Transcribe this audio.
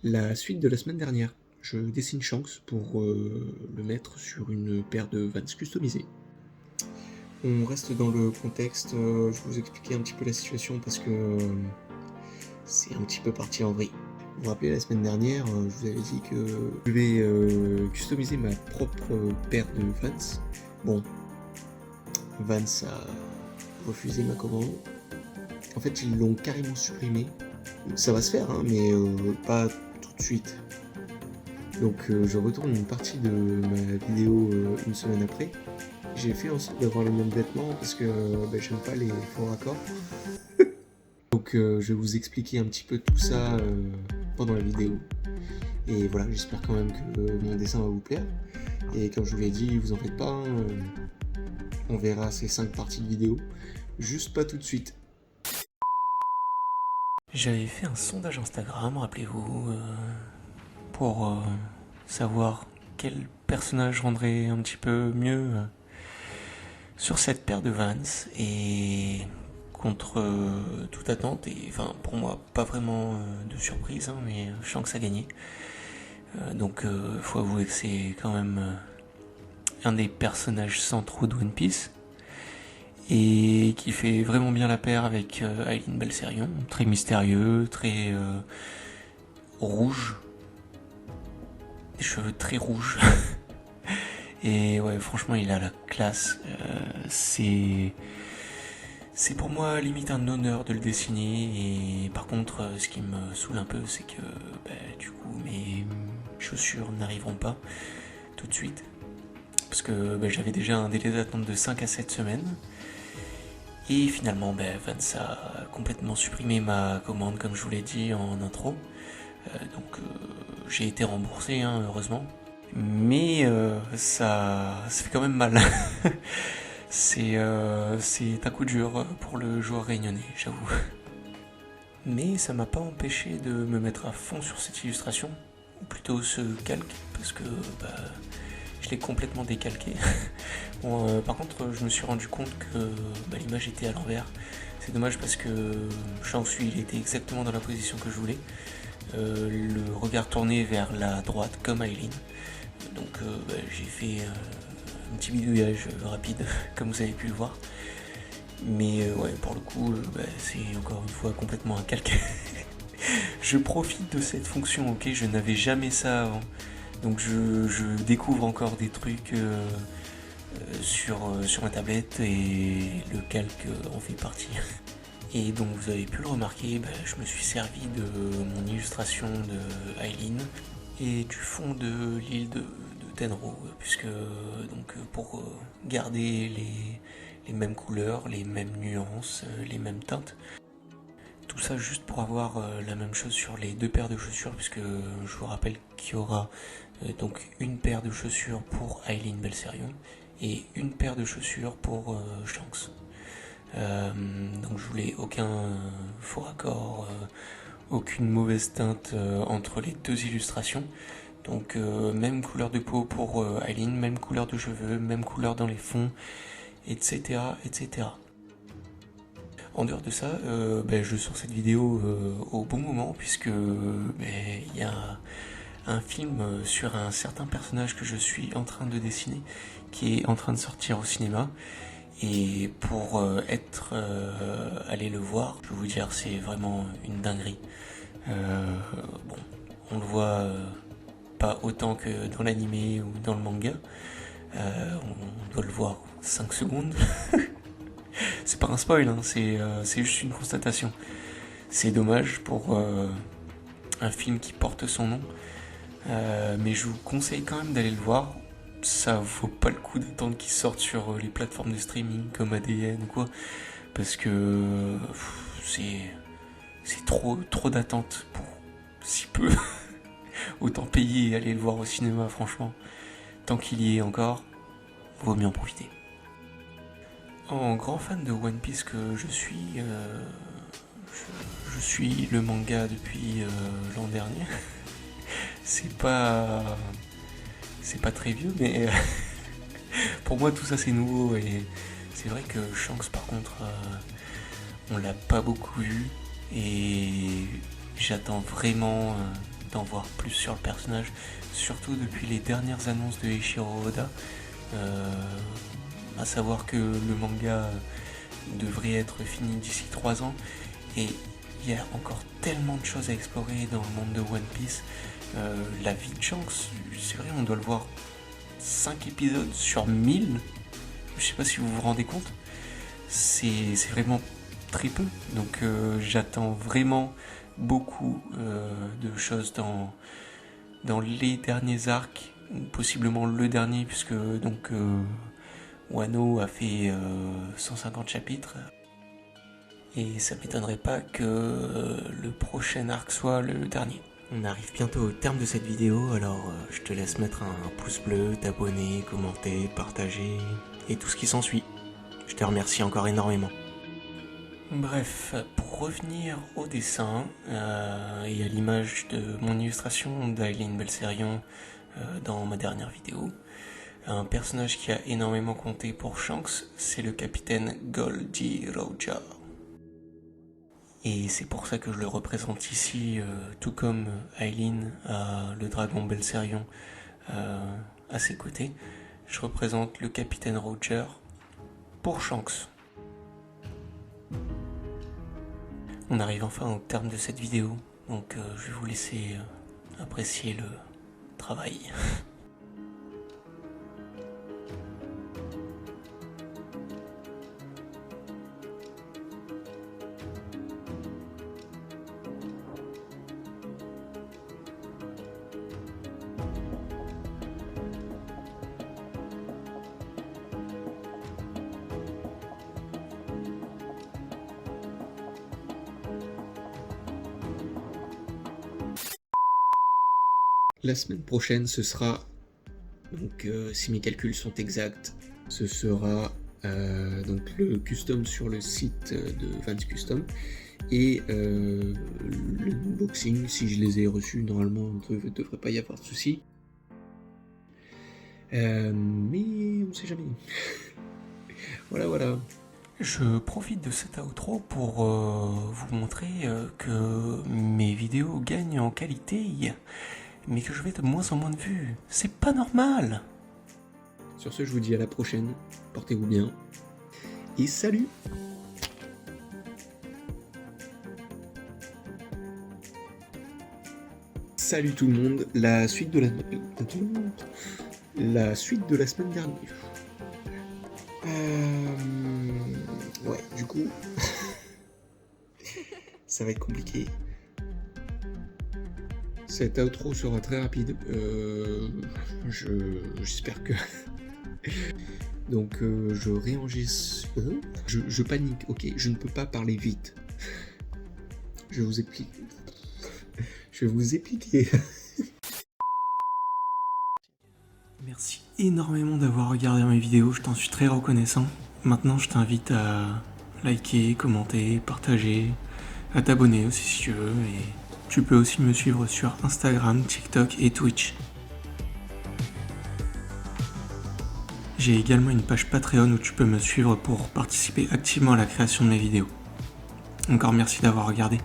La suite de la semaine dernière, je dessine Shanks pour le mettre sur une paire de Vans customisés. On reste dans le contexte, je vais vous expliquer un petit peu la situation parce que c'est un petit peu parti en vrille. Vous vous rappelez, la semaine dernière, je vous avais dit que je vais customiser ma propre paire de Vans. Bon, Vans a refusé ma commande. En fait, ils l'ont carrément supprimé. Ça va se faire, hein, mais pas tout de suite. Donc je retourne une partie de ma vidéo une semaine après. J'ai fait en sorte d'avoir le même vêtement parce que j'aime pas les faux raccords. Donc je vais vous expliquer un petit peu tout ça pendant la vidéo. Et voilà, j'espère quand même que mon dessin va vous plaire. Et comme je vous l'ai dit, vous en faites pas, hein, on verra ces 5 parties de vidéo. Juste pas tout de suite. J'avais fait un sondage Instagram, rappelez-vous, pour savoir quel personnage rendrait un petit peu mieux sur cette paire de Vans. Et contre toute attente, et enfin pour moi pas vraiment de surprise, hein, mais Shanks a gagné. Donc faut avouer que c'est quand même un des personnages centraux de One Piece. Et qui fait vraiment bien la paire avec Aileen Belserion, très mystérieux, très rouge, des cheveux très rouges. Et ouais, franchement, il a la classe. C'est pour moi limite un honneur de le dessiner. Et par contre, ce qui me saoule un peu, c'est que du coup, mes chaussures n'arriveront pas tout de suite. Parce que j'avais déjà un délai d'attente de 5 à 7 semaines. Et finalement, Vans a complètement supprimé ma commande, comme je vous l'ai dit en intro. Donc j'ai été remboursé, hein, heureusement. Mais ça fait quand même mal. c'est un coup dur pour le joueur réunionnais, j'avoue. Mais ça m'a pas empêché de me mettre à fond sur cette illustration, ou plutôt ce calque, parce que je l'ai complètement décalqué. Bon, par contre, je me suis rendu compte que l'image était à l'envers. C'est dommage parce que Shanks, lui, il était exactement dans la position que je voulais. Le regard tourné vers la droite comme Aileen. Donc j'ai fait un petit bidouillage rapide, comme vous avez pu le voir. Mais ouais, pour le coup, c'est encore une fois complètement un calque. Je profite de cette fonction, ok, je n'avais jamais ça avant. Donc je découvre encore des trucs sur ma tablette et le calque en fait partie. Et donc vous avez pu le remarquer, je me suis servi de mon illustration de Aileen et du fond de l'île de Tenro, puisque donc pour garder les mêmes couleurs, les mêmes nuances, les mêmes teintes. Tout ça juste pour avoir la même chose sur les deux paires de chaussures, puisque je vous rappelle qu'il y aura donc une paire de chaussures pour Aileen Belserion et une paire de chaussures pour Shanks. Donc je voulais aucun faux raccord, aucune mauvaise teinte entre les deux illustrations. Donc même couleur de peau pour Aileen, même couleur de cheveux, même couleur dans les fonds, etc. etc. En dehors de ça, je sors cette vidéo au bon moment puisque il y a un film sur un certain personnage que je suis en train de dessiner qui est en train de sortir au cinéma. Et pour aller le voir, je vais vous dire, c'est vraiment une dinguerie. Bon, on le voit pas autant que dans l'animé ou dans le manga. On doit le voir 5 secondes. C'est pas un spoil, hein, c'est juste une constatation. C'est dommage pour un film qui porte son nom. Mais je vous conseille quand même d'aller le voir. Ça vaut pas le coup d'attendre qu'il sorte sur les plateformes de streaming comme ADN ou quoi. Parce que c'est trop d'attente pour si peu. Autant payer et aller le voir au cinéma, franchement. Tant qu'il y est encore, vaut mieux en profiter. En grand fan de One Piece que je suis, je suis le manga depuis l'an dernier. C'est pas très vieux, mais pour moi tout ça c'est nouveau. Et c'est vrai que Shanks par contre, on l'a pas beaucoup vu et j'attends vraiment d'en voir plus sur le personnage, surtout depuis les dernières annonces de Eiichiro Oda, à savoir que le manga devrait être fini d'ici 3 ans, et il y a encore tellement de choses à explorer dans le monde de One Piece. La vie de Shanks, c'est vrai, on doit le voir 5 épisodes sur 1000, je sais pas si vous vous rendez compte, c'est vraiment très peu, donc j'attends vraiment beaucoup de choses dans les derniers arcs, possiblement le dernier, puisque donc Wano a fait 150 chapitres, et ça m'étonnerait pas que le prochain arc soit le dernier. On arrive bientôt au terme de cette vidéo, alors je te laisse mettre un pouce bleu, t'abonner, commenter, partager, et tout ce qui s'ensuit. Je te remercie encore énormément. Bref, pour revenir au dessin, et à l'image de mon illustration d'Aileen Belserion dans ma dernière vidéo, un personnage qui a énormément compté pour Shanks, c'est le capitaine Goldie Roger. Et c'est pour ça que je le représente ici, tout comme Aileen a le dragon Belserion à ses côtés. Je représente le capitaine Roger pour Shanks. On arrive enfin au terme de cette vidéo, donc je vais vous laisser apprécier le travail. La semaine prochaine, ce sera, donc si mes calculs sont exacts, ce sera donc le custom sur le site de Vans Custom et l'unboxing, si je les ai reçus, normalement il ne devrait pas y avoir de soucis. Mais on sait jamais. Voilà. Je profite de cet outro pour vous montrer que mes vidéos gagnent en qualité, mais que je vais de moins en moins de vues. C'est pas normal. Sur ce, je vous dis à la prochaine. Portez-vous bien. Et salut! Salut tout le monde. La suite de la semaine dernière. Ouais, du coup, ça va être compliqué. Cet outro sera très rapide. J'espère que. Donc, je réenregistre. Je panique. Ok, je ne peux pas parler vite. Je vais vous expliquer. Merci énormément d'avoir regardé mes vidéos, je t'en suis très reconnaissant. Maintenant, je t'invite à liker, commenter, partager, à t'abonner aussi si tu veux, et tu peux aussi me suivre sur Instagram, TikTok et Twitch. J'ai également une page Patreon où tu peux me suivre pour participer activement à la création de mes vidéos. Encore merci d'avoir regardé.